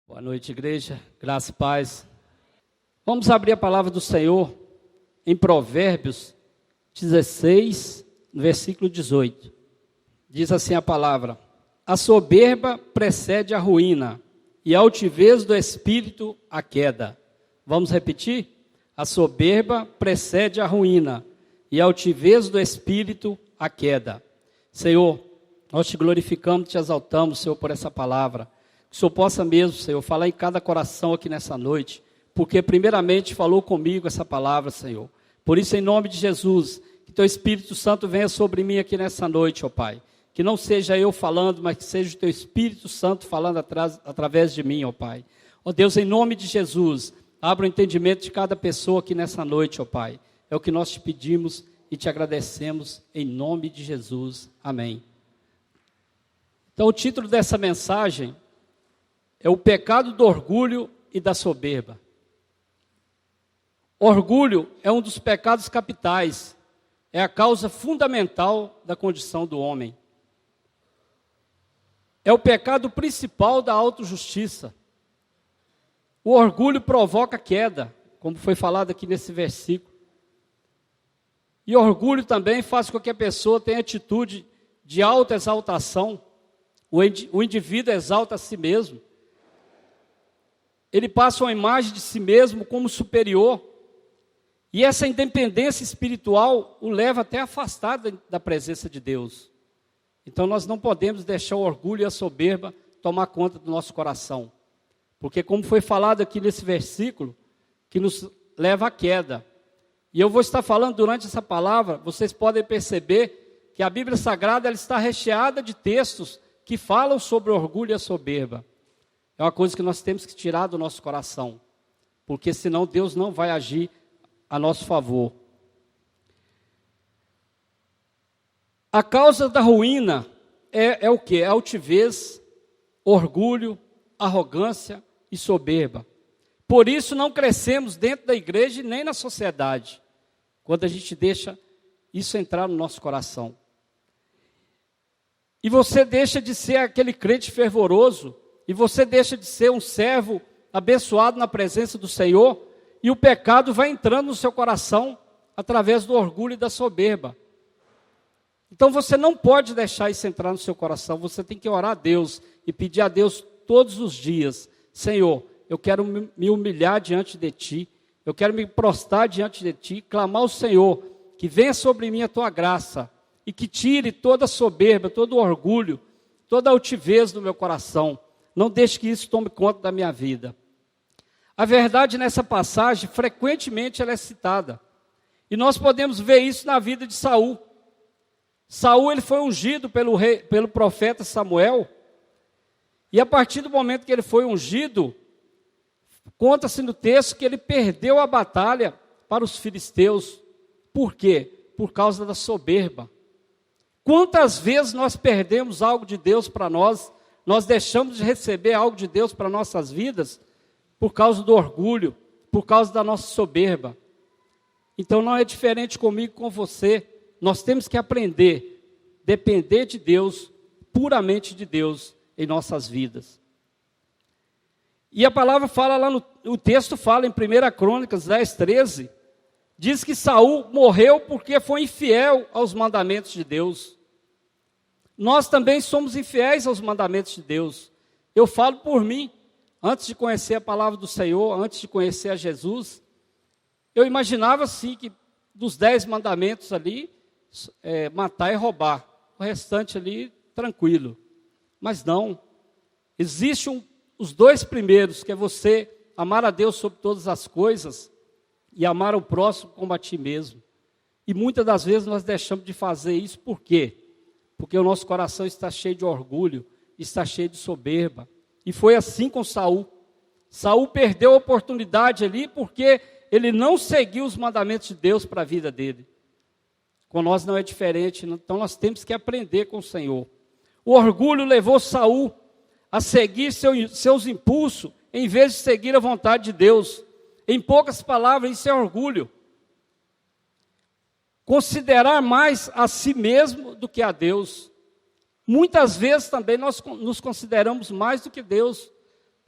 Boa noite, igreja. Graça e paz. Vamos abrir a palavra do Senhor em Provérbios 16, no versículo 18. Diz assim a palavra: a soberba precede a ruína, e a altivez do espírito a queda. Vamos repetir? A soberba precede a ruína, e a altivez do espírito a queda. Senhor, nós te glorificamos, te exaltamos, Senhor, por essa palavra. Que o Senhor possa mesmo, Senhor, falar em cada coração aqui nessa noite, porque primeiramente falou comigo essa palavra, Senhor. Por isso, em nome de Jesus, que Teu Espírito Santo venha sobre mim aqui nessa noite, ó Pai. Que não seja eu falando, mas que seja o Teu Espírito Santo falando através de mim, ó Pai. Ó Deus, em nome de Jesus, abra o entendimento de cada pessoa aqui nessa noite, ó Pai. É o que nós te pedimos e te agradecemos, em nome de Jesus. Amém. Então, o título dessa mensagem é o pecado do orgulho e da soberba. Orgulho é um dos pecados capitais, é a causa fundamental da condição do homem. É o pecado principal da autojustiça. O orgulho provoca queda, como foi falado aqui nesse versículo. E orgulho também faz com que a pessoa tenha atitude de autoexaltação. O indivíduo exalta a si mesmo. Ele passa uma imagem de si mesmo como superior. E essa independência espiritual o leva até afastado da presença de Deus. Então nós não podemos deixar o orgulho e a soberba tomar conta do nosso coração. Porque como foi falado aqui nesse versículo, que nos leva à queda. E eu vou estar falando durante essa palavra, vocês podem perceber que a Bíblia Sagrada ela está recheada de textos que falam sobre o orgulho e a soberba. É uma coisa que nós temos que tirar do nosso coração, porque senão Deus não vai agir a nosso favor. A causa da ruína é o quê? É altivez, orgulho, arrogância e soberba. Por isso não crescemos dentro da igreja e nem na sociedade, quando a gente deixa isso entrar no nosso coração. E você deixa de ser aquele crente fervoroso, e você deixa de ser um servo abençoado na presença do Senhor, e o pecado vai entrando no seu coração através do orgulho e da soberba. Então você não pode deixar isso entrar no seu coração, você tem que orar a Deus e pedir a Deus todos os dias: Senhor, eu quero me humilhar diante de Ti, eu quero me prostrar diante de Ti, clamar ao Senhor que venha sobre mim a Tua graça e que tire toda a soberba, todo o orgulho, toda a altivez do meu coração. Não deixe que isso tome conta da minha vida. A verdade nessa passagem, frequentemente ela é citada. E nós podemos ver isso na vida de Saul. Saul ele foi ungido pelo profeta Samuel. E a partir do momento que ele foi ungido, conta-se no texto que ele perdeu a batalha para os filisteus. Por quê? Por causa da soberba. Quantas vezes nós perdemos algo de Deus para nós? Nós deixamos de receber algo de Deus para nossas vidas por causa do orgulho, por causa da nossa soberba. Então não é diferente comigo, com você. Nós temos que aprender, depender de Deus, puramente de Deus em nossas vidas. E a palavra fala lá, o texto fala em 1 Crônicas 10, 13, diz que Saul morreu porque foi infiel aos mandamentos de Deus. Nós também somos infiéis aos mandamentos de Deus. Eu falo por mim, antes de conhecer a palavra do Senhor, antes de conhecer a Jesus, eu imaginava assim que dos 10 mandamentos ali, matar e roubar. O restante ali, tranquilo. Mas não. Existem os 2 primeiros, que é você amar a Deus sobre todas as coisas e amar o próximo como a ti mesmo. E muitas das vezes nós deixamos de fazer isso, por quê? Porque o nosso coração está cheio de orgulho, está cheio de soberba. E foi assim com Saul. Saul perdeu a oportunidade ali porque ele não seguiu os mandamentos de Deus para a vida dele. Com nós não é diferente, então nós temos que aprender com o Senhor. O orgulho levou Saul a seguir seus impulsos, em vez de seguir a vontade de Deus. Em poucas palavras, isso é orgulho. Considerar mais a si mesmo do que a Deus. Muitas vezes também nós nos consideramos mais do que Deus,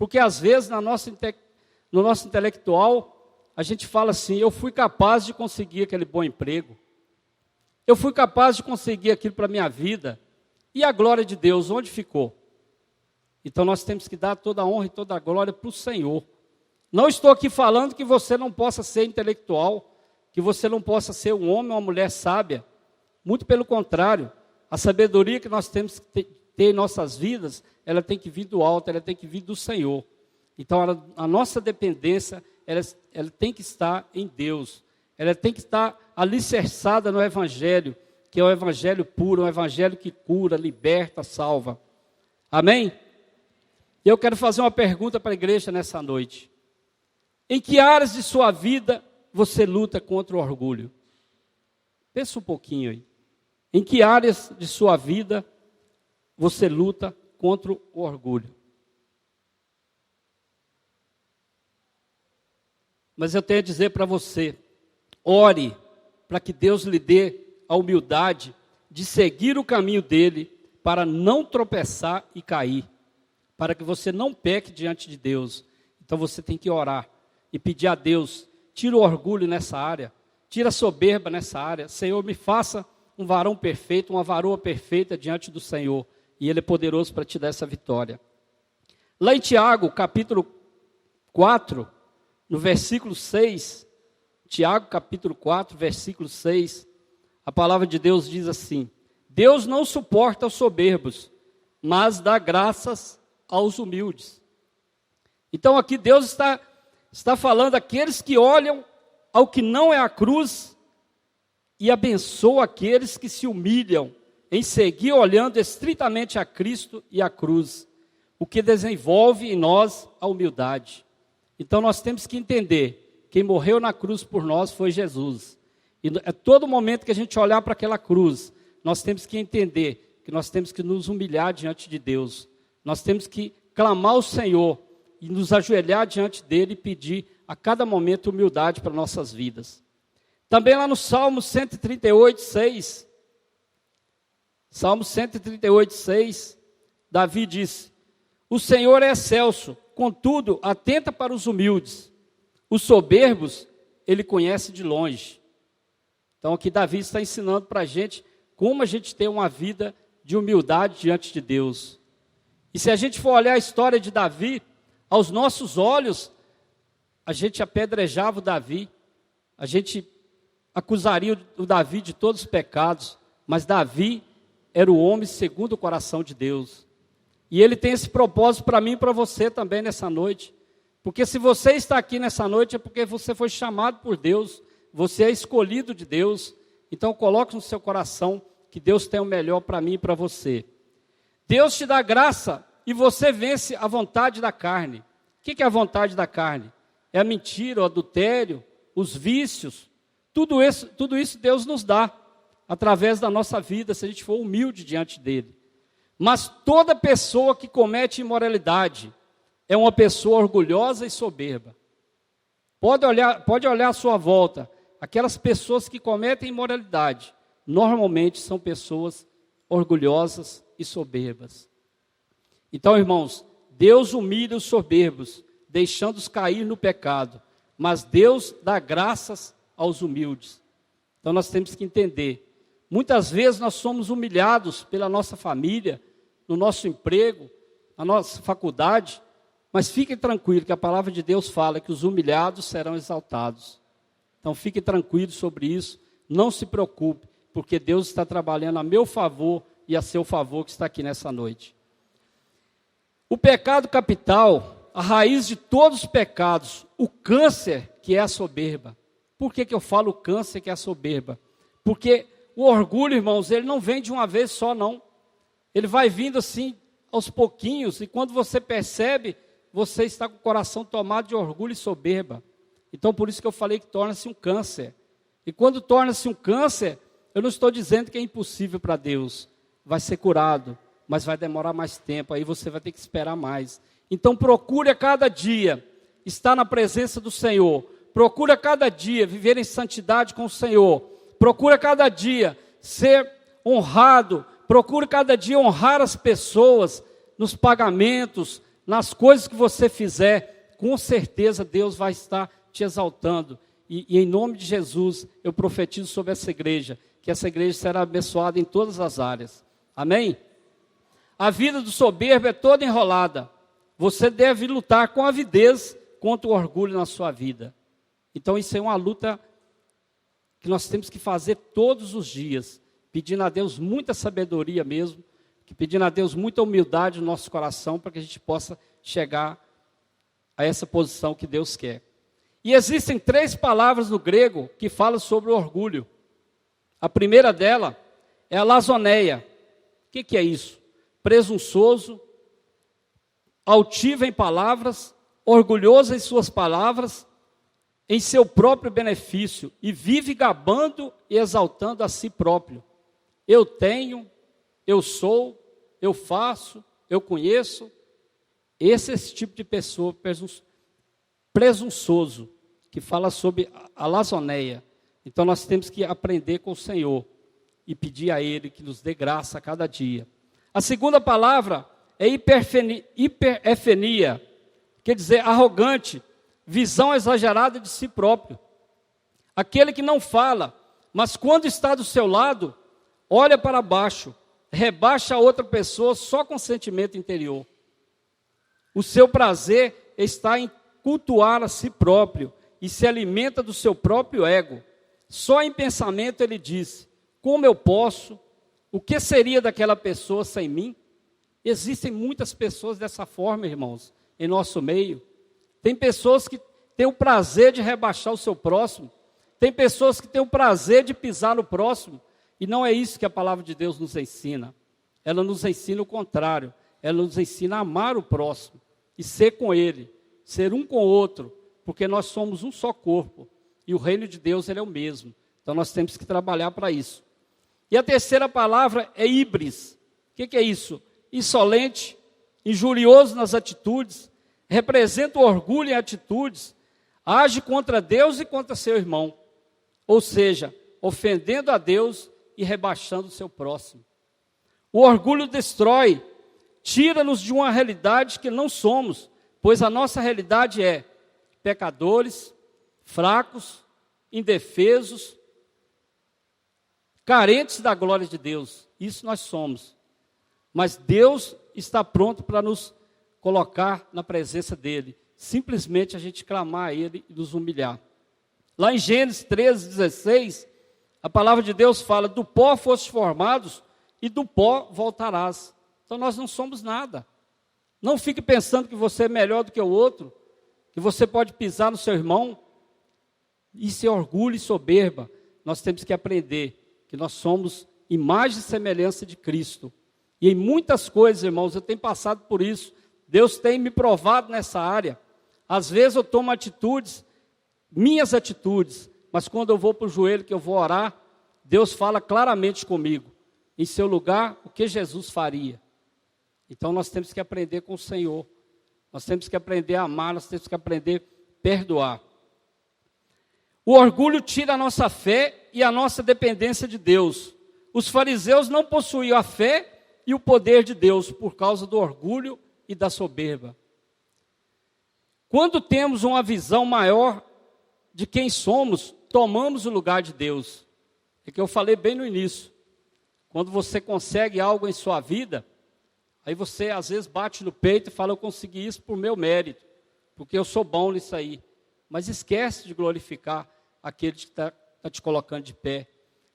Porque às vezes no nosso intelectual, a gente fala assim, eu fui capaz de conseguir aquele bom emprego, eu fui capaz de conseguir aquilo para a minha vida, e a glória de Deus, onde ficou? Então nós temos que dar toda a honra e toda a glória para o Senhor. Não estou aqui falando que você não possa ser intelectual, que você não possa ser um homem ou uma mulher sábia. Muito pelo contrário, a sabedoria que nós temos que ter em nossas vidas, ela tem que vir do alto, ela tem que vir do Senhor. Então a nossa dependência, ela tem que estar em Deus. Ela tem que estar alicerçada no Evangelho, que é o Evangelho puro, um Evangelho que cura, liberta, salva. Amém? E eu quero fazer uma pergunta para a igreja nessa noite. Em que áreas de sua vida você luta contra o orgulho? Pensa um pouquinho aí. Em que áreas de sua vida você luta contra o orgulho? Mas eu tenho a dizer para você, ore para que Deus lhe dê a humildade de seguir o caminho dele para não tropeçar e cair, para que você não peque diante de Deus. Então você tem que orar e pedir a Deus, tira o orgulho nessa área, tira a soberba nessa área. Senhor, me faça um varão perfeito, uma varoa perfeita diante do Senhor, e Ele é poderoso para te dar essa vitória. Lá em Tiago, capítulo 4, no versículo 6, Tiago, capítulo 4, versículo 6, a palavra de Deus diz assim: Deus não suporta os soberbos, mas dá graças aos humildes. Então aqui Deus está falando àqueles que olham ao que não é a cruz e abençoa aqueles que se humilham em seguir olhando estritamente a Cristo e a cruz, o que desenvolve em nós a humildade. Então nós temos que entender, quem morreu na cruz por nós foi Jesus. E a todo momento que a gente olhar para aquela cruz, nós temos que entender que nós temos que nos humilhar diante de Deus. Nós temos que clamar ao Senhor e nos ajoelhar diante dele e pedir a cada momento humildade para nossas vidas. Também lá no Salmo 138, 6, Salmo 138, 6, Davi diz: o Senhor é excelso, contudo, atenta para os humildes. Os soberbos, ele conhece de longe. Então aqui Davi está ensinando para a gente como a gente tem uma vida de humildade diante de Deus. E se a gente for olhar a história de Davi, aos nossos olhos, a gente apedrejava o Davi, a gente acusaria o Davi de todos os pecados, mas Davi era o homem segundo o coração de Deus. E ele tem esse propósito para mim e para você também nessa noite. Porque se você está aqui nessa noite é porque você foi chamado por Deus, você é escolhido de Deus. Então coloque no seu coração que Deus tem o melhor para mim e para você. Deus te dá graça e você vence a vontade da carne. O que é a vontade da carne? É a mentira, o adultério, os vícios. Tudo isso Deus nos dá através da nossa vida, se a gente for humilde diante dele. Mas toda pessoa que comete imoralidade é uma pessoa orgulhosa e soberba. Pode olhar à sua volta. Aquelas pessoas que cometem imoralidade, normalmente são pessoas orgulhosas e soberbas. Então, irmãos, Deus humilha os soberbos, deixando-os cair no pecado. Mas Deus dá graças aos humildes. Então nós temos que entender. Muitas vezes nós somos humilhados pela nossa família, no nosso emprego, na nossa faculdade, mas fiquem tranquilos que a palavra de Deus fala que os humilhados serão exaltados. Então fiquem tranquilos sobre isso, não se preocupe, porque Deus está trabalhando a meu favor e a seu favor que está aqui nessa noite. O pecado capital, a raiz de todos os pecados, o câncer que é a soberba. Por que eu falo câncer que é a soberba? Porque o orgulho, irmãos, ele não vem de uma vez só, não. Ele vai vindo assim, aos pouquinhos, e quando você percebe, você está com o coração tomado de orgulho e soberba. Então, por isso que eu falei que torna-se um câncer. E quando torna-se um câncer, eu não estou dizendo que é impossível para Deus. Vai ser curado, mas vai demorar mais tempo, aí você vai ter que esperar mais. Então, procure a cada dia estar na presença do Senhor. Procure a cada dia viver em santidade com o Senhor. Procure a cada dia ser honrado. Procure cada dia honrar as pessoas nos pagamentos, nas coisas que você fizer, com certeza Deus vai estar te exaltando. E em nome de Jesus, eu profetizo sobre essa igreja, que essa igreja será abençoada em todas as áreas. Amém? A vida do soberbo é toda enrolada. Você deve lutar com avidez contra o orgulho na sua vida. Então isso é uma luta que nós temos que fazer todos os dias, pedindo a Deus muita sabedoria mesmo, pedindo a Deus muita humildade no nosso coração, para que a gente possa chegar a essa posição que Deus quer. E existem 3 palavras no grego que falam sobre o orgulho. A primeira dela é a lazoneia. O que é isso? Presunçoso, altivo em palavras, orgulhoso em suas palavras, em seu próprio benefício, e vive gabando e exaltando a si próprio. Eu tenho, eu sou, eu faço, eu conheço. Esse é esse tipo de pessoa presunçoso, que fala sobre a lazoneia. Então nós temos que aprender com o Senhor e pedir a Ele que nos dê graça a cada dia. A segunda palavra é hiperefenia, quer dizer arrogante, visão exagerada de si próprio. Aquele que não fala, mas quando está do seu lado, olha para baixo, rebaixa a outra pessoa só com sentimento interior. O seu prazer está em cultuar a si próprio e se alimenta do seu próprio ego. Só em pensamento ele diz: como eu posso? O que seria daquela pessoa sem mim? Existem muitas pessoas dessa forma, irmãos, em nosso meio. Tem pessoas que têm o prazer de rebaixar o seu próximo. Tem pessoas que têm o prazer de pisar no próximo. E não é isso que a palavra de Deus nos ensina. Ela nos ensina o contrário. Ela nos ensina a amar o próximo e ser com ele, ser um com o outro, porque nós somos um só corpo. E o reino de Deus ele é o mesmo. Então nós temos que trabalhar para isso. E a terceira palavra é híbris. O que é isso? Insolente, injurioso nas atitudes, representa o orgulho em atitudes, age contra Deus e contra seu irmão. Ou seja, ofendendo a Deus e rebaixando o seu próximo. O orgulho destrói, tira-nos de uma realidade que não somos, pois a nossa realidade é pecadores, fracos, indefesos, carentes da glória de Deus. Isso nós somos. Mas Deus está pronto para nos colocar na presença dEle. Simplesmente a gente clamar a Ele e nos humilhar. Lá em Gênesis 13:16, a palavra de Deus fala: do pó fostes formados e do pó voltarás. Então nós não somos nada. Não fique pensando que você é melhor do que o outro, que você pode pisar no seu irmão. Isso é orgulho e soberba. Nós temos que aprender que nós somos imagem e semelhança de Cristo. E em muitas coisas, irmãos, eu tenho passado por isso. Deus tem me provado nessa área. Às vezes eu tomo atitudes, minhas atitudes, mas quando eu vou para o joelho, que eu vou orar, Deus fala claramente comigo. Em seu lugar, o que Jesus faria? Então nós temos que aprender com o Senhor. Nós temos que aprender a amar, nós temos que aprender a perdoar. O orgulho tira a nossa fé e a nossa dependência de Deus. Os fariseus não possuíam a fé e o poder de Deus por causa do orgulho e da soberba. Quando temos uma visão maior de quem somos, tomamos o lugar de Deus. É que eu falei bem no início. Quando você consegue algo em sua vida, aí você às vezes bate no peito e fala: eu consegui isso por meu mérito, porque eu sou bom nisso aí. Mas esquece de glorificar aquele que está te colocando de pé.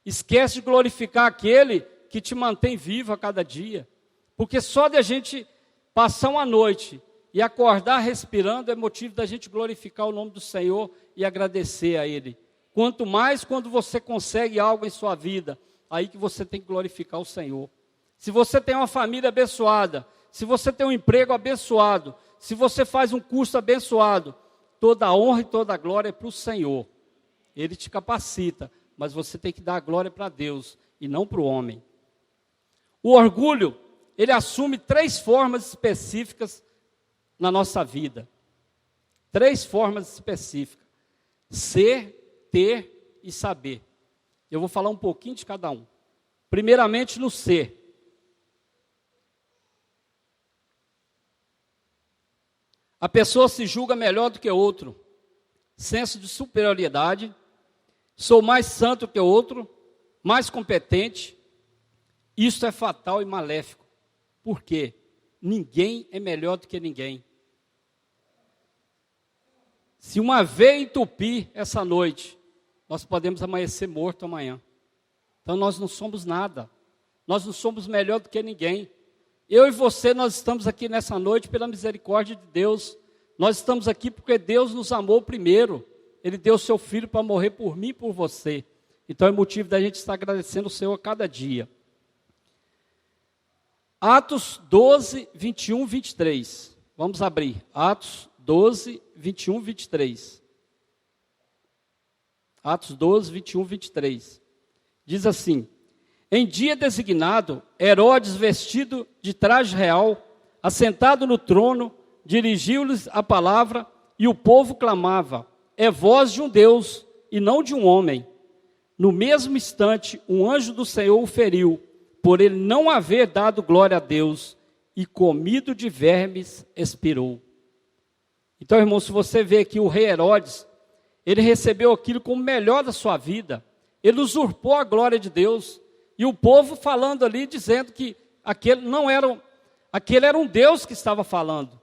Esquece de glorificar aquele que te mantém vivo a cada dia. Porque só de a gente passar uma noite e acordar respirando é motivo da gente glorificar o nome do Senhor e agradecer a Ele. Quanto mais quando você consegue algo em sua vida, aí que você tem que glorificar o Senhor. Se você tem uma família abençoada, se você tem um emprego abençoado, se você faz um curso abençoado, toda a honra e toda a glória é para o Senhor. Ele te capacita, mas você tem que dar a glória para Deus e não para o homem. O orgulho, ele assume 3 formas específicas na nossa vida. 3 formas específicas: ser, ter e saber. Eu vou falar um pouquinho de cada um. Primeiramente no ser. A pessoa se julga melhor do que outro, senso de superioridade, sou mais santo que o outro, mais competente. Isso é fatal e maléfico. Por quê? Ninguém é melhor do que ninguém. Se uma veia entupir essa noite, nós podemos amanhecer morto amanhã. Então nós não somos nada. Nós não somos melhor do que ninguém. Eu e você, nós estamos aqui nessa noite pela misericórdia de Deus. Nós estamos aqui porque Deus nos amou primeiro. Ele deu o seu Filho para morrer por mim e por você. Então é motivo da gente estar agradecendo o Senhor a cada dia. Atos 12, 21, 23. Vamos abrir. Atos 12, 21, 23. Atos 12, 21, 23. Diz assim: em dia designado, Herodes, vestido de traje real, assentado no trono, dirigiu-lhes a palavra, e o povo clamava: é voz de um Deus, e não de um homem. No mesmo instante, um anjo do Senhor o feriu, por ele não haver dado glória a Deus, e comido de vermes, expirou. Então, irmão, se você vê aqui o rei Herodes, ele recebeu aquilo como o melhor da sua vida. Ele usurpou a glória de Deus. E o povo falando ali, dizendo que aquele era um Deus que estava falando.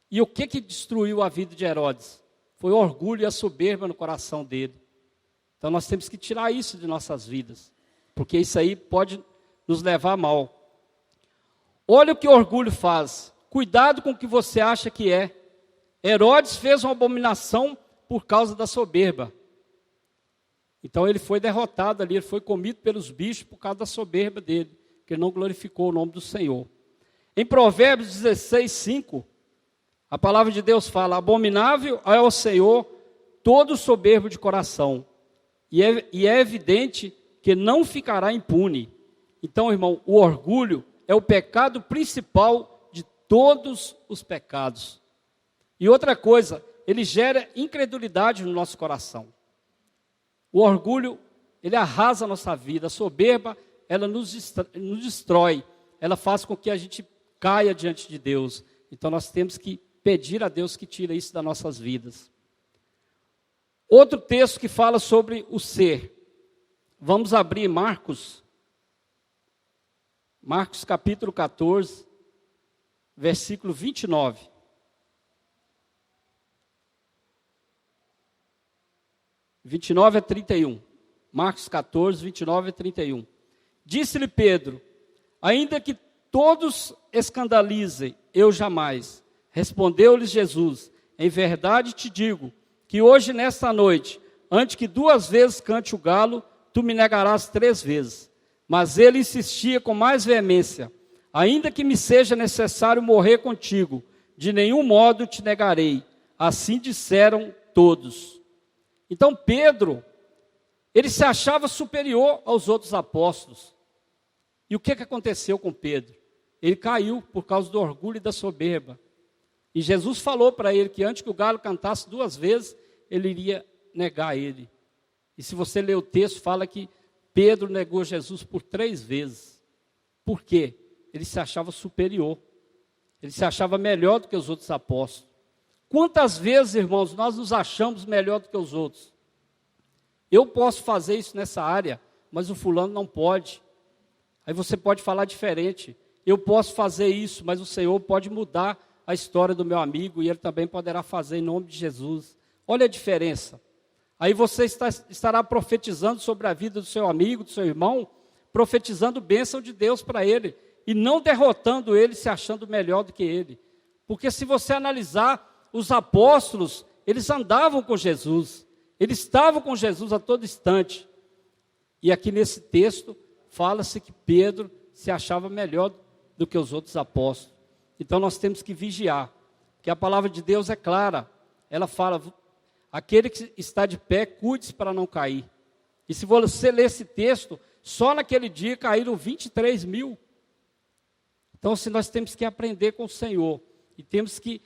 E o que destruiu a vida de Herodes? Foi o orgulho e a soberba no coração dele. Então nós temos que tirar isso de nossas vidas, porque isso aí pode nos levar a mal. Olha o que o orgulho faz. Cuidado com o que você acha que é. Herodes fez uma abominação por causa da soberba. Então ele foi derrotado ali, ele foi comido pelos bichos por causa da soberba dele, que ele não glorificou o nome do Senhor. Em Provérbios 16, 5, a palavra de Deus fala: abominável é ao Senhor todo soberbo de coração, e é evidente que não ficará impune. Então, irmão, o orgulho é o pecado principal de todos os pecados. E outra coisa, ele gera incredulidade no nosso coração. O orgulho, ele arrasa a nossa vida. A soberba, ela nos destrói. Ela faz com que a gente caia diante de Deus. Então nós temos que pedir a Deus que tire isso das nossas vidas. Outro texto que fala sobre o ser. Vamos abrir Marcos capítulo 14, versículo 29. 29 a 31. Marcos 14, 29 a 31. Disse-lhe Pedro: ainda que todos escandalizem, eu jamais. Respondeu-lhes Jesus: em verdade te digo, que hoje nesta noite, antes que 2 vezes cante o galo, tu me negarás 3 vezes. Mas ele insistia com mais veemência: ainda que me seja necessário morrer contigo, de nenhum modo te negarei. Assim disseram todos. Então Pedro, ele se achava superior aos outros apóstolos. E o que aconteceu com Pedro? Ele caiu por causa do orgulho e da soberba. E Jesus falou para ele que antes que o galo cantasse 2 vezes, ele iria negar ele. E se você ler o texto, fala que Pedro negou Jesus por 3 vezes. Por quê? Ele se achava superior. Ele se achava melhor do que os outros apóstolos. Quantas vezes, irmãos, nós nos achamos melhor do que os outros? Eu posso fazer isso nessa área, mas o fulano não pode. Aí você pode falar diferente. Eu posso fazer isso, mas o Senhor pode mudar a história do meu amigo e ele também poderá fazer em nome de Jesus. Olha a diferença. Aí você estará profetizando sobre a vida do seu amigo, do seu irmão, profetizando bênção de Deus para ele e não derrotando ele, se achando melhor do que ele. Porque se você analisar, os apóstolos, eles andavam com Jesus, eles estavam com Jesus a todo instante. E aqui nesse texto, fala-se que Pedro se achava melhor do que os outros apóstolos. Então nós temos que vigiar, porque a palavra de Deus é clara. Ela fala: aquele que está de pé, cuide-se para não cair. E se você ler esse texto, só naquele dia caíram 23 mil. Então, se nós temos que aprender com o Senhor, e temos que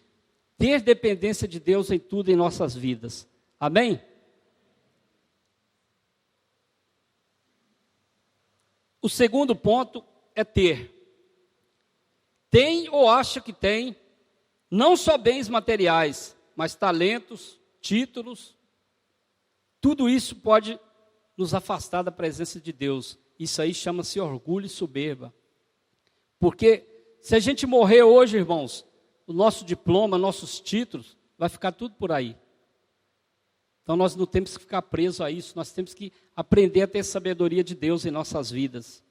ter dependência de Deus em tudo em nossas vidas. Amém? O segundo ponto é ter. Tem ou acha que tem, Não só bens materiais, mas talentos, títulos, tudo isso pode nos afastar da presença de Deus. Isso aí chama-se orgulho e soberba. Porque se a gente morrer hoje, irmãos, o nosso diploma, nossos títulos, vai ficar tudo por aí. Então nós não temos que ficar presos a isso, nós temos que aprender a ter sabedoria de Deus em nossas vidas.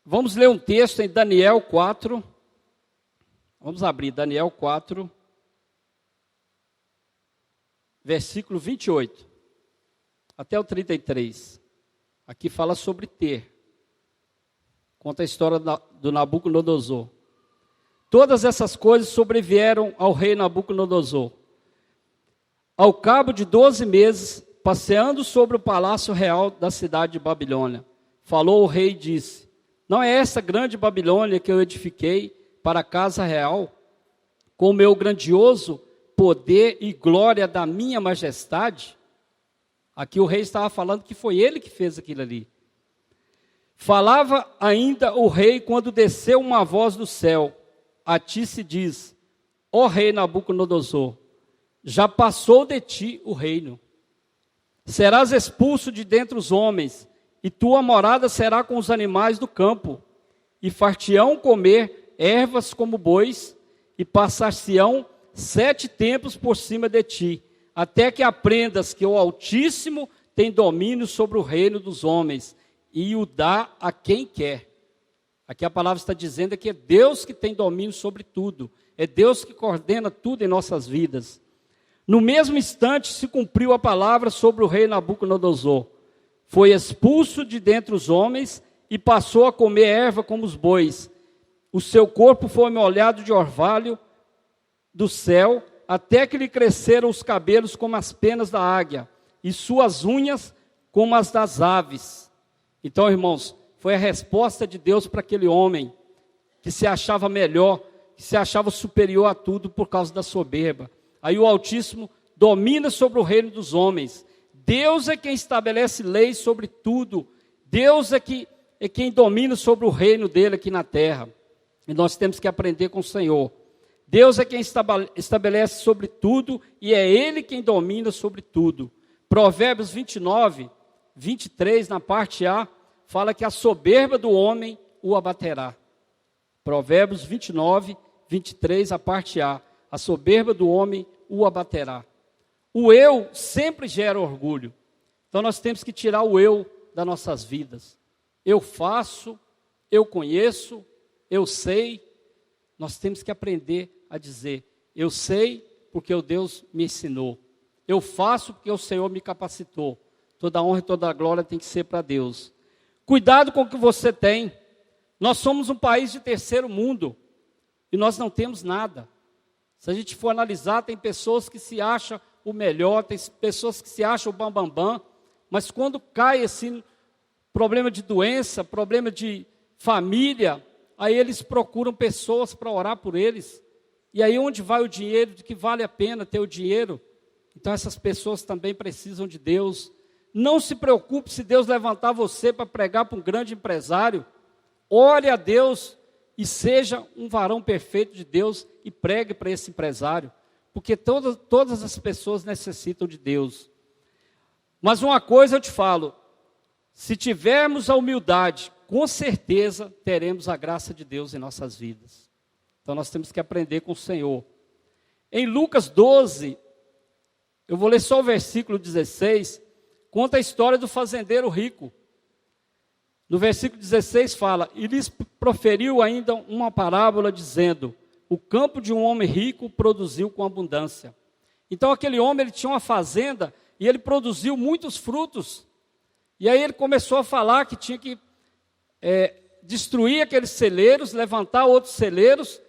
Vamos ler um texto em Daniel 4. Vamos abrir Daniel 4, versículo 28, até o 33. Aqui fala sobre ter. Conta a história do Nabucodonosor. Todas essas coisas sobrevieram ao rei Nabucodonosor. Ao cabo de 12 meses, passeando sobre o palácio real da cidade de Babilônia, falou o rei e disse: não é essa grande Babilônia que eu edifiquei para a casa real, com o meu grandioso poder e glória da minha majestade? Aqui o rei estava falando que foi ele que fez aquilo ali. Falava ainda o rei quando desceu uma voz do céu. A ti se diz: ó rei Nabucodonosor, já passou de ti o reino. Serás expulso de dentre os homens, e tua morada será com os animais do campo, e far-te-ão comer ervas como bois, e passar-se-ão 7 tempos por cima de ti, até que aprendas que o Altíssimo tem domínio sobre o reino dos homens, e o dá a quem quer. Aqui a palavra está dizendo que é Deus que tem domínio sobre tudo, é Deus que coordena tudo em nossas vidas. No mesmo instante se cumpriu a palavra sobre o rei Nabucodonosor. Foi expulso de dentre os homens e passou a comer erva como os bois. O seu corpo foi molhado de orvalho do céu, até que lhe cresceram os cabelos como as penas da águia, e suas unhas como as das aves. Então, irmãos, foi a resposta de Deus para aquele homem que se achava melhor, que se achava superior a tudo por causa da soberba. Aí o Altíssimo domina sobre o reino dos homens. Deus é quem estabelece leis sobre tudo. Deus é quem domina sobre o reino dele aqui na terra. E nós temos que aprender com o Senhor. Deus é quem estabelece sobre tudo e é Ele quem domina sobre tudo. Provérbios 29, 23, na parte A, fala que a soberba do homem o abaterá. Provérbios 29, 23, a parte A. A soberba do homem o abaterá. O eu sempre gera orgulho. Então nós temos que tirar o eu das nossas vidas. Eu faço, eu conheço, eu sei. Nós temos que aprender a dizer: eu sei porque o Deus me ensinou. Eu faço porque o Senhor me capacitou. Toda a honra e toda a glória tem que ser para Deus. Cuidado com o que você tem. Nós somos um país de terceiro mundo e nós não temos nada. Se a gente for analisar, tem pessoas que se acham o melhor, tem pessoas que se acham o bambambam, mas quando cai assim, problema de doença, problema de família, aí eles procuram pessoas para orar por eles. E aí onde vai o dinheiro? De que vale a pena ter o dinheiro? Então essas pessoas também precisam de Deus. Não se preocupe se Deus levantar você para pregar para um grande empresário. Ore a Deus e seja um varão perfeito de Deus e pregue para esse empresário. Porque todas as pessoas necessitam de Deus. Mas uma coisa eu te falo, se tivermos a humildade, com certeza teremos a graça de Deus em nossas vidas. Então nós temos que aprender com o Senhor. Em Lucas 12, eu vou ler só o versículo 16, conta a história do fazendeiro rico. No versículo 16 fala: e lhes proferiu ainda uma parábola dizendo: o campo de um homem rico produziu com abundância. Então aquele homem ele tinha uma fazenda e ele produziu muitos frutos. E aí ele começou a falar que tinha que destruir aqueles celeiros, levantar outros celeiros,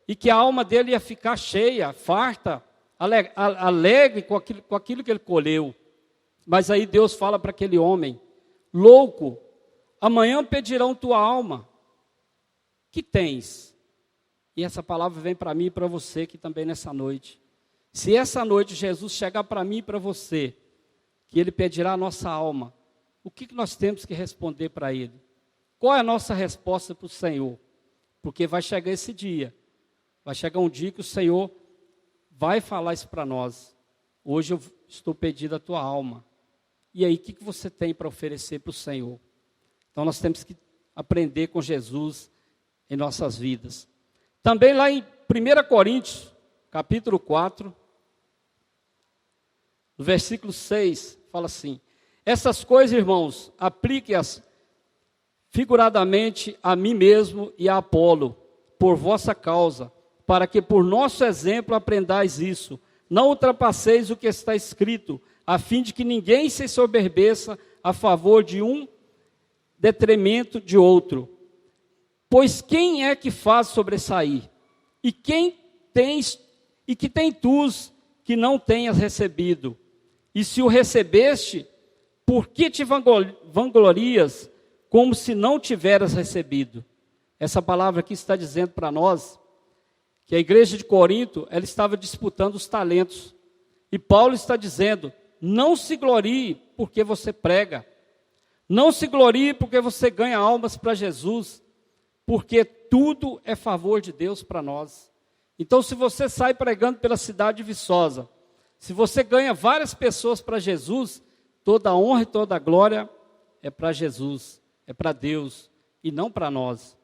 e que a alma dele ia ficar cheia, farta, alegre com aquilo que ele colheu. Mas aí Deus fala para aquele homem: louco, amanhã pedirão tua alma. Que tens? E essa palavra vem para mim e para você aqui também nessa noite. Se essa noite Jesus chegar para mim e para você, que Ele pedirá a nossa alma, o que nós temos que responder para Ele? Qual é a nossa resposta para o Senhor? Porque vai chegar esse dia. Vai chegar um dia que o Senhor vai falar isso para nós. Hoje eu estou pedindo a tua alma. E aí, o que você tem para oferecer para o Senhor? Então, nós temos que aprender com Jesus em nossas vidas. Também lá em 1 Coríntios, capítulo 4, no versículo 6, fala assim: essas coisas, irmãos, aplique-as figuradamente a mim mesmo e a Apolo, por vossa causa, para que por nosso exemplo aprendais isso. Não ultrapasseis o que está escrito, a fim de que ninguém se soberbeça a favor de um detrimento de outro. Pois quem é que faz sobressair? E que tem tus que não tenhas recebido? E se o recebeste, por que te vanglorias como se não tiveras recebido? Essa palavra aqui está dizendo para nós que a igreja de Corinto, ela estava disputando os talentos. E Paulo está dizendo: não se glorie porque você prega. Não se glorie porque você ganha almas para Jesus. Porque tudo é favor de Deus para nós. Então, se você sai pregando pela cidade de Viçosa, se você ganha várias pessoas para Jesus, toda a honra e toda a glória é para Jesus, é para Deus e não para nós.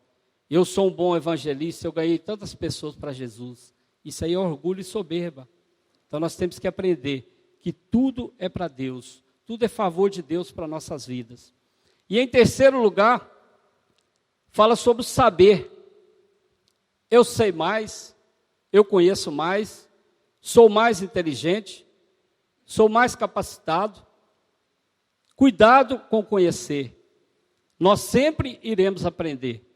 Eu sou um bom evangelista, eu ganhei tantas pessoas para Jesus. Isso aí é orgulho e soberba. Então nós temos que aprender que tudo é para Deus, tudo é favor de Deus para nossas vidas. E em terceiro lugar, fala sobre o saber. Eu sei mais, eu conheço mais, sou mais inteligente, sou mais capacitado. Cuidado com conhecer. Nós sempre iremos aprender.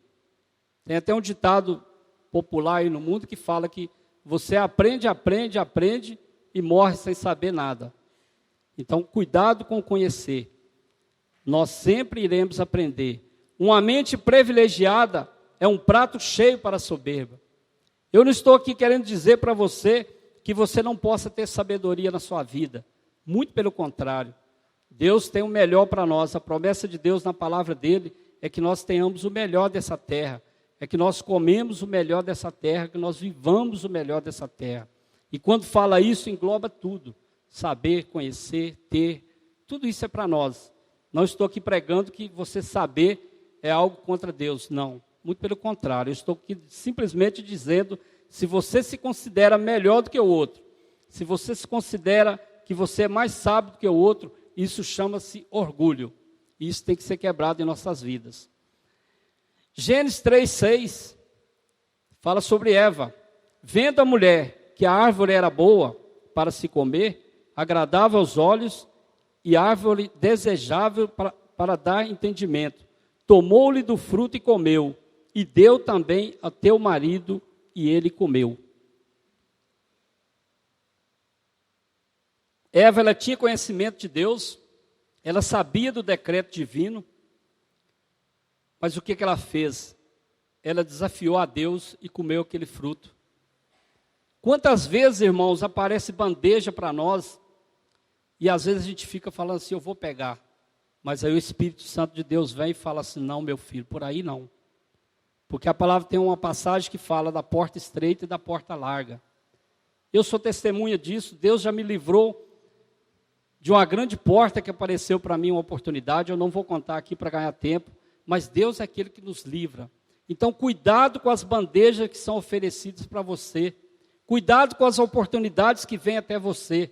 Tem até um ditado popular aí no mundo que fala que você aprende e morre sem saber nada. Então, cuidado com conhecer. Nós sempre iremos aprender. Uma mente privilegiada é um prato cheio para a soberba. Eu não estou aqui querendo dizer para você que você não possa ter sabedoria na sua vida. Muito pelo contrário. Deus tem o melhor para nós. A promessa de Deus na palavra dele é que nós tenhamos o melhor dessa terra. É que nós comemos o melhor dessa terra, que nós vivamos o melhor dessa terra. E quando fala isso, engloba tudo. Saber, conhecer, ter, tudo isso é para nós. Não estou aqui pregando que você saber é algo contra Deus, não. Muito pelo contrário, eu estou aqui simplesmente dizendo, se você se considera melhor do que o outro, se você se considera que você é mais sábio do que o outro, isso chama-se orgulho. E isso tem que ser quebrado em nossas vidas. Gênesis 3:6 fala sobre Eva. Vendo a mulher que a árvore era boa para se comer, agradável aos olhos e árvore desejável para dar entendimento, tomou-lhe do fruto e comeu, e deu também a teu marido, e ele comeu. Eva, ela tinha conhecimento de Deus, ela sabia do decreto divino, mas o que ela fez? Ela desafiou a Deus e comeu aquele fruto. Quantas vezes, irmãos, aparece bandeja para nós, e às vezes a gente fica falando assim, eu vou pegar. Mas aí o Espírito Santo de Deus vem e fala assim, não, meu filho, por aí não. Porque a palavra tem uma passagem que fala da porta estreita e da porta larga. Eu sou testemunha disso, Deus já me livrou de uma grande porta que apareceu para mim, uma oportunidade, eu não vou contar aqui para ganhar tempo, mas Deus é aquele que nos livra. Então, cuidado com as bandejas que são oferecidas para você. Cuidado com as oportunidades que vêm até você.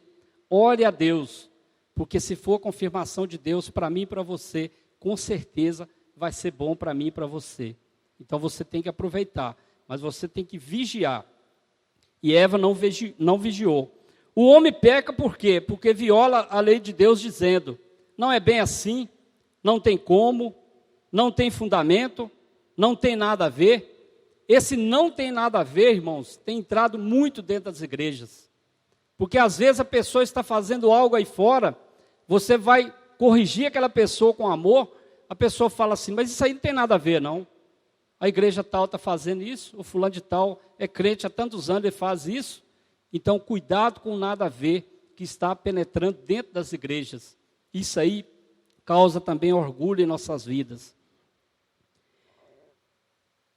Ore a Deus, porque se for confirmação de Deus para mim e para você, com certeza vai ser bom para mim e para você. Então, você tem que aproveitar, mas você tem que vigiar. E Eva não vigiou. O homem peca por quê? Porque viola a lei de Deus dizendo, não é bem assim, não tem como, não tem fundamento, não tem nada a ver. Esse não tem nada a ver, irmãos, tem entrado muito dentro das igrejas. Porque às vezes a pessoa está fazendo algo aí fora, você vai corrigir aquela pessoa com amor, a pessoa fala assim, mas isso aí não tem nada a ver, não. A igreja tal está fazendo isso, o fulano de tal é crente há tantos anos, ele faz isso. Então, cuidado com nada a ver que está penetrando dentro das igrejas. Isso aí causa também orgulho em nossas vidas.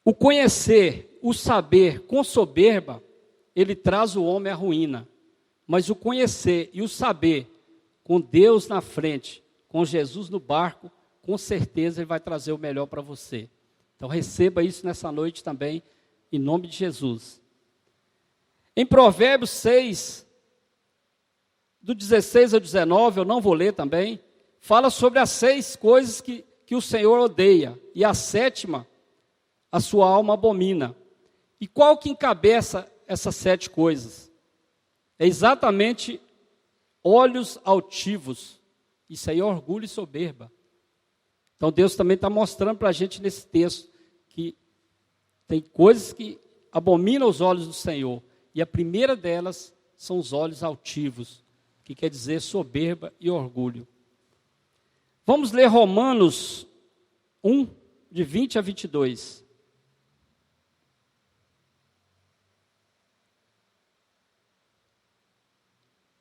O conhecer, o saber com soberba, ele traz o homem à ruína. Mas o conhecer e o saber com Deus na frente, com Jesus no barco, com certeza ele vai trazer o melhor para você. Então receba isso nessa noite também, em nome de Jesus. Em Provérbios 6, do 16 ao 19, eu não vou ler também, fala sobre as 6 coisas que o Senhor odeia, e a 7ª, a sua alma abomina. E qual que encabeça essas 7 coisas? É exatamente olhos altivos. Isso aí é orgulho e soberba. Então Deus também está mostrando para a gente nesse texto que tem coisas que abominam os olhos do Senhor. E a primeira delas são os olhos altivos, que quer dizer soberba e orgulho. Vamos ler Romanos 1, de 20 a 22.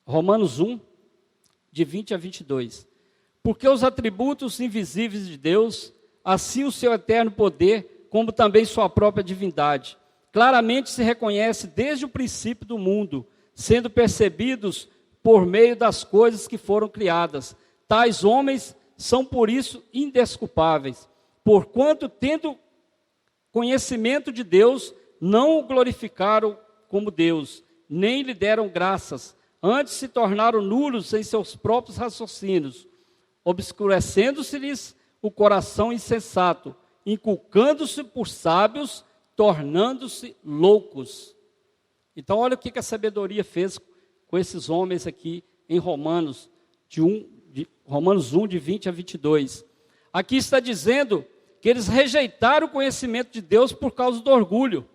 Romanos 1, de 20 a 22. Porque os atributos invisíveis de Deus, assim o seu eterno poder, como também sua própria divindade, claramente se reconhece desde o princípio do mundo, sendo percebidos por meio das coisas que foram criadas. Tais homens são por isso indesculpáveis, porquanto, tendo conhecimento de Deus, não o glorificaram como Deus, nem lhe deram graças, antes se tornaram nulos em seus próprios raciocínios, obscurecendo-se-lhes o coração insensato, inculcando-se por sábios, tornando-se loucos. Então olha o que a sabedoria fez com esses homens aqui em Romanos 1, de 20 a 22. Aqui está dizendo que eles rejeitaram o conhecimento de Deus por causa do orgulho.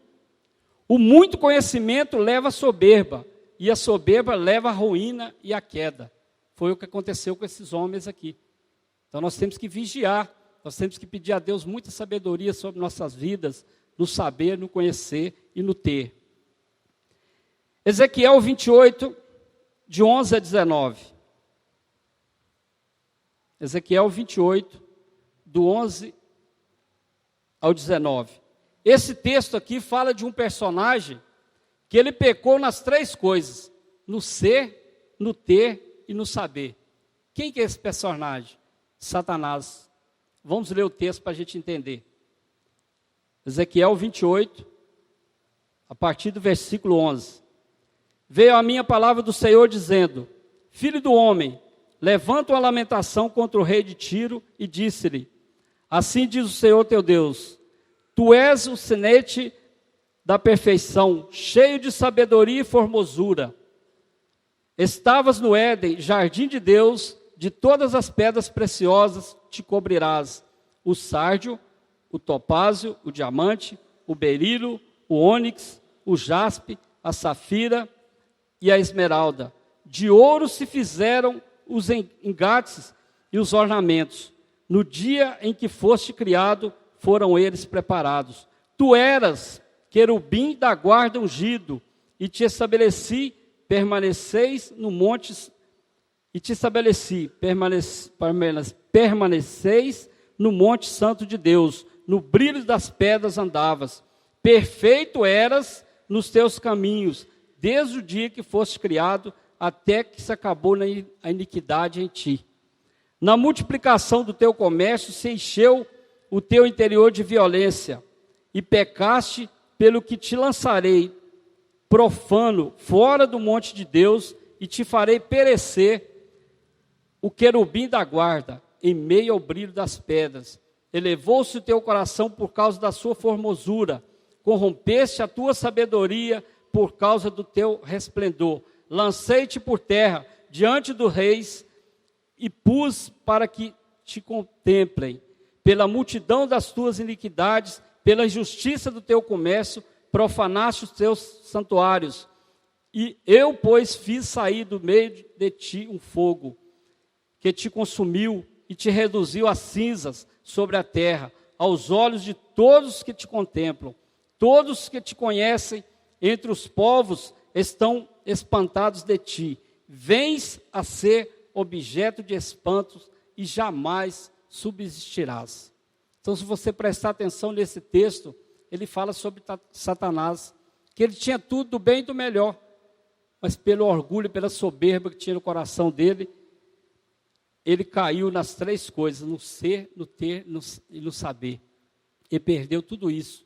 O muito conhecimento leva à soberba, e a soberba leva à ruína e à queda. Foi o que aconteceu com esses homens aqui. Então nós temos que vigiar, nós temos que pedir a Deus muita sabedoria sobre nossas vidas, no saber, no conhecer e no ter. Ezequiel 28, de 11 a 19. Ezequiel 28, do 11 ao 19. Esse texto aqui fala de um personagem que ele pecou nas 3 coisas: no ser, no ter e no saber. Quem que é esse personagem? Satanás. Vamos ler o texto para a gente entender. Ezequiel 28, a partir do versículo 11. Veio a minha palavra do Senhor dizendo: Filho do homem, levanta uma lamentação contra o rei de Tiro e disse-lhe: Assim diz o Senhor teu Deus, tu és o sinete da perfeição, cheio de sabedoria e formosura. Estavas no Éden, jardim de Deus, de todas as pedras preciosas te cobrirás: o sárdio, o topázio, o diamante, o berilo, o ônix, o jaspe, a safira e a esmeralda. De ouro se fizeram os engates e os ornamentos. No dia em que foste criado, foram eles preparados. Tu eras querubim da guarda ungido, e te estabeleci, permaneceis no monte, e te estabeleci, permaneceis no monte santo de Deus, no brilho das pedras andavas. Perfeito eras nos teus caminhos, desde o dia que foste criado, até que se acabou a iniquidade em ti. Na multiplicação do teu comércio se encheu o teu interior de violência, e pecaste, pelo que te lançarei profano fora do monte de Deus, e te farei perecer o querubim da guarda, em meio ao brilho das pedras. Elevou-se o teu coração por causa da sua formosura, corrompeste a tua sabedoria por causa do teu resplendor. Lancei-te por terra diante dos reis e pus para que te contemplem. Pela multidão das tuas iniquidades, pela injustiça do teu comércio, profanaste os teus santuários. E eu, pois, fiz sair do meio de ti um fogo, que te consumiu e te reduziu a cinzas sobre a terra, aos olhos de todos que te contemplam. Todos que te conhecem entre os povos estão espantados de ti. Vens a ser objeto de espantos e jamais subsistirás. Então, se você prestar atenção nesse texto, ele fala sobre Satanás, que ele tinha tudo do bem e do melhor, mas pelo orgulho, pela soberba que tinha no coração dele, ele caiu nas 3 coisas, no ser, no ter e no saber. Ele perdeu tudo isso.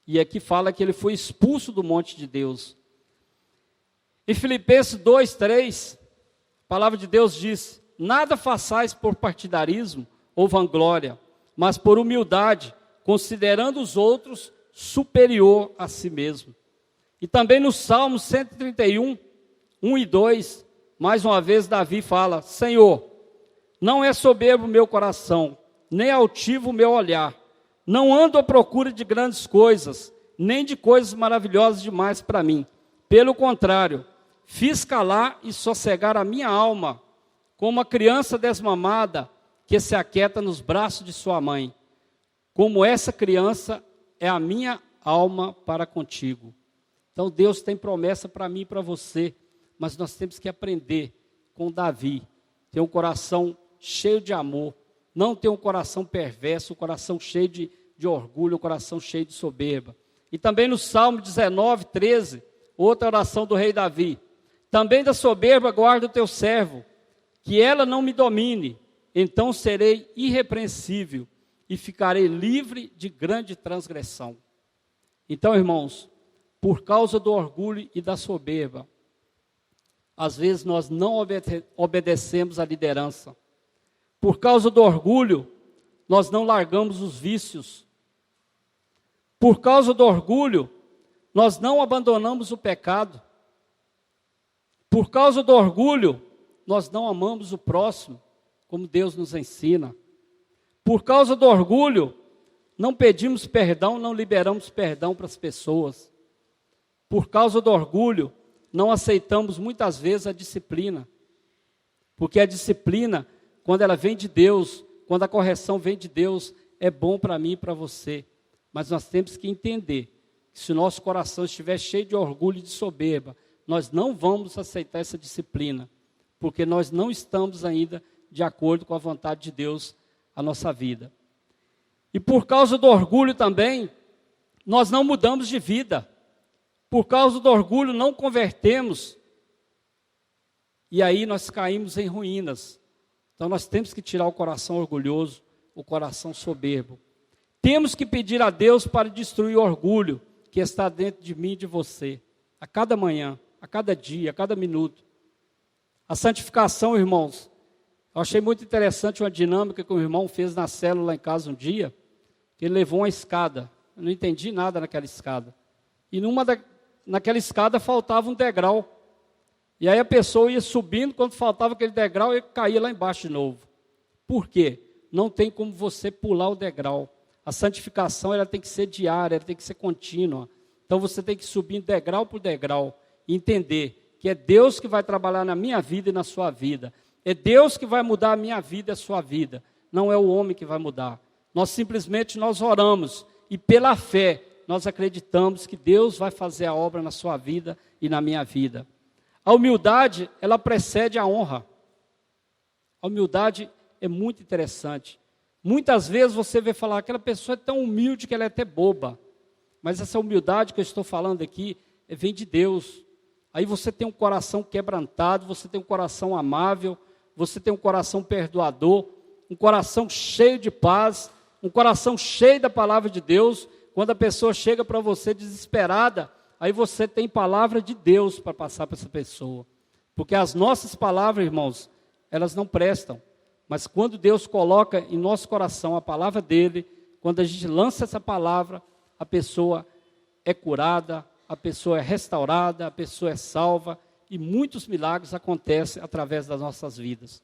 E aqui fala que ele foi expulso do monte de Deus. Em Filipenses 2:3, a palavra de Deus diz: nada façais por partidarismo ou vanglória, mas por humildade, considerando os outros superior a si mesmo. E também no Salmo 131, 1 e 2, mais uma vez Davi fala: Senhor, não é soberbo o meu coração, nem altivo o meu olhar. Não ando à procura de grandes coisas, nem de coisas maravilhosas demais para mim. Pelo contrário, fiz calar e sossegar a minha alma, como uma criança desmamada que se aquieta nos braços de sua mãe. Como essa criança é a minha alma para contigo. Então Deus tem promessa para mim e para você, mas nós temos que aprender com Davi, ter um coração cheio de amor, não ter um coração perverso, um coração cheio de orgulho, um coração cheio de soberba. E também no Salmo 19:13, outra oração do rei Davi: também da soberba guarda o teu servo, que ela não me domine, então serei irrepreensível e ficarei livre de grande transgressão. Então, irmãos, por causa do orgulho e da soberba, às vezes nós não obedecemos à liderança. Por causa do orgulho, nós não largamos os vícios. Por causa do orgulho, nós não abandonamos o pecado. Por causa do orgulho, nós não amamos o próximo, como Deus nos ensina. Por causa do orgulho, não pedimos perdão, não liberamos perdão para as pessoas. Por causa do orgulho, não aceitamos muitas vezes a disciplina. Porque a disciplina, quando ela vem de Deus, quando a correção vem de Deus, é bom para mim e para você. Mas nós temos que entender que se o nosso coração estiver cheio de orgulho e de soberba, nós não vamos aceitar essa disciplina, porque nós não estamos ainda de acordo com a vontade de Deus a nossa vida. E por causa do orgulho também, nós não mudamos de vida. Por causa do orgulho não convertemos. E aí nós caímos em ruínas. Então nós temos que tirar o coração orgulhoso, o coração soberbo. Temos que pedir a Deus para destruir o orgulho que está dentro de mim e de você. A cada manhã, a cada dia, a cada minuto. A santificação, irmãos, eu achei muito interessante uma dinâmica que o irmão fez na célula lá em casa um dia, que ele levou uma escada. Eu não entendi nada naquela escada. E naquela escada faltava um degrau. E aí a pessoa ia subindo, quando faltava aquele degrau, ele caía lá embaixo de novo. Por quê? Não tem como você pular o degrau. A santificação ela tem que ser diária, ela tem que ser contínua. Então você tem que subir degrau por degrau e entender que é Deus que vai trabalhar na minha vida e na sua vida. É Deus que vai mudar a minha vida e a sua vida. Não é o homem que vai mudar. Nós simplesmente oramos e pela fé nós acreditamos que Deus vai fazer a obra na sua vida e na minha vida. A humildade, ela precede a honra. A humildade é muito interessante. Muitas vezes você vê falar, aquela pessoa é tão humilde que ela é até boba. Mas essa humildade que eu estou falando aqui, vem de Deus. Aí você tem um coração quebrantado, você tem um coração amável, você tem um coração perdoador, um coração cheio de paz, um coração cheio da palavra de Deus. Quando a pessoa chega para você desesperada, aí você tem palavra de Deus para passar para essa pessoa. Porque as nossas palavras, irmãos, elas não prestam. Mas quando Deus coloca em nosso coração a palavra dele, quando a gente lança essa palavra, a pessoa é curada, a pessoa é restaurada, a pessoa é salva, e muitos milagres acontecem através das nossas vidas.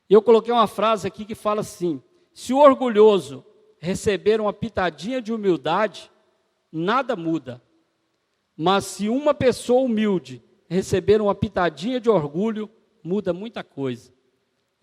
Eu coloquei uma frase aqui que fala assim: se o orgulhoso receber uma pitadinha de humildade, nada muda. Mas se uma pessoa humilde receber uma pitadinha de orgulho, muda muita coisa.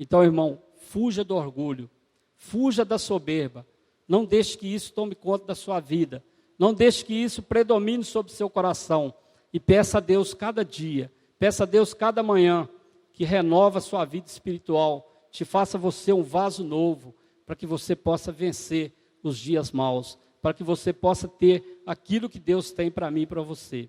Então, irmão, fuja do orgulho, fuja da soberba, não deixe que isso tome conta da sua vida, não deixe que isso predomine sobre o seu coração, e peça a Deus cada dia, peça a Deus cada manhã, que renova a sua vida espiritual, te faça você um vaso novo, para que você possa vencer os dias maus. para que você possa ter aquilo que Deus tem para mim e para você.